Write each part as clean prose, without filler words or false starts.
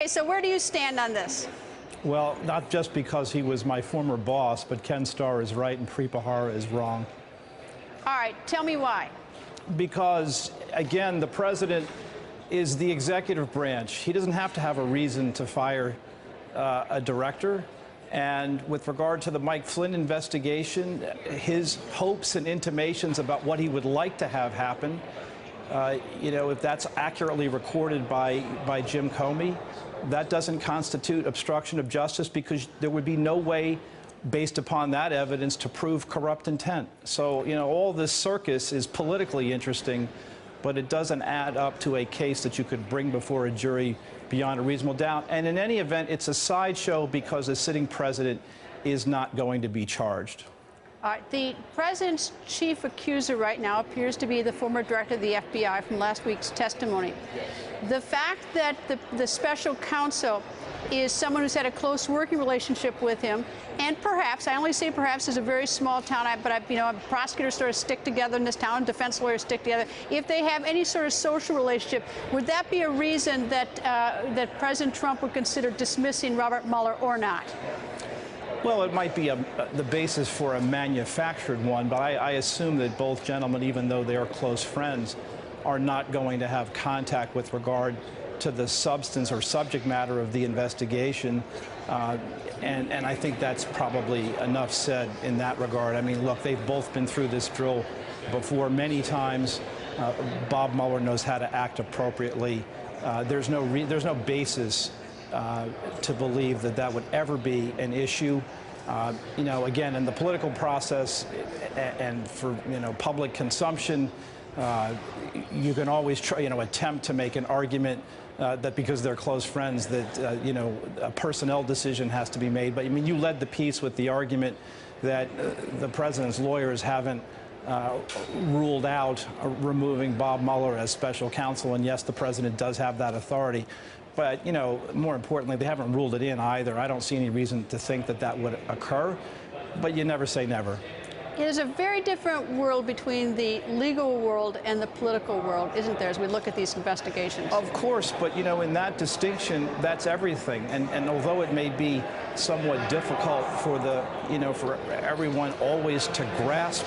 So where do you stand on this? Well, not just because he was my former boss, but Ken Starr is right and Preet Bharara is wrong. All right, tell me why. Because, again, the president is the executive branch. He doesn't have to have a reason to fire a director. And with regard to the Mike Flynn investigation, his hopes and intimations about what he would like to have happen, if that's accurately recorded by Jim Comey, that doesn't constitute obstruction of justice because there would be no way, based upon that evidence, to prove corrupt intent. So, all this circus is politically interesting, but it doesn't add up to a case that you could bring before a jury beyond a reasonable doubt. And in any event, it's a sideshow because the sitting president is not going to be charged. The president's chief accuser right now appears to be the former director of the FBI from last week's testimony. The fact that the special counsel is someone who's had a close working relationship with him, and perhaps, I only say perhaps, is a very small town, prosecutors sort of stick together in this town, defense lawyers stick together. If they have any sort of social relationship, would that be a reason that that President Trump would consider dismissing Robert Mueller or not? Well, it might be the basis for a manufactured one, but I assume that both gentlemen, even though they are close friends, are not going to have contact with regard to the substance or subject matter of the investigation. And I think that's probably enough said in that regard. I mean, look, they've both been through this drill before many times. Bob Mueller knows how to act appropriately. There's no basis to believe that that would ever be an issue. Again, in the political process and for public consumption, you can always try, attempt to make an argument that because they're close friends that a personnel decision has to be made. But I mean, you led the piece with the argument that the president's lawyers haven't ruled out removing Bob Mueller as special counsel, and yes, the president does have that authority. But, more importantly, they haven't ruled it in either. I don't see any reason to think that that would occur, but you never say never. There's a very different world between the legal world and the political world, isn't there, as we look at these investigations? Of course, but, in that distinction, that's everything. And although it may be somewhat difficult for for everyone always to grasp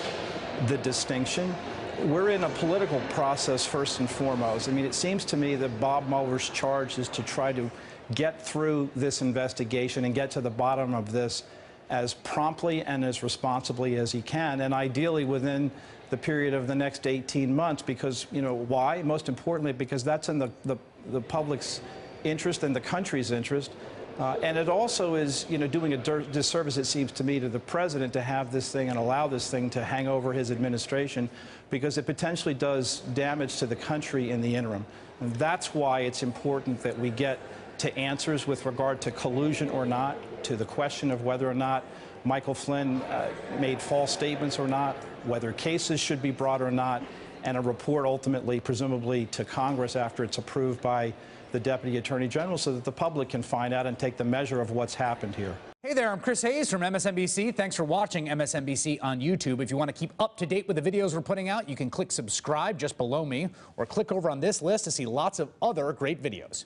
the distinction, we're in a political process first and foremost. I mean, it seems to me that Bob Mueller's charge is to try to get through this investigation and get to the bottom of this as promptly and as responsibly as he can, and ideally within the period of the next 18 months, because, why? Most importantly, because that's in the public's interest and the country's interest. And it also is, doing a disservice, it seems to me, to the president to have this thing and allow this thing to hang over his administration, because it potentially does damage to the country in the interim. And that's why it's important that we get to answers with regard to collusion or not, to the question of whether or not Michael Flynn made false statements or not, whether cases should be brought or not, and a report ultimately, presumably, to Congress after it's approved by the Deputy Attorney General, so that the public can find out and take the measure of what's happened here. Hey there, I'm Chris Hayes from MSNBC. Thanks for watching MSNBC on YouTube. If you want to keep up to date with the videos we're putting out, you can click subscribe just below me, or click over on this list to see lots of other great videos.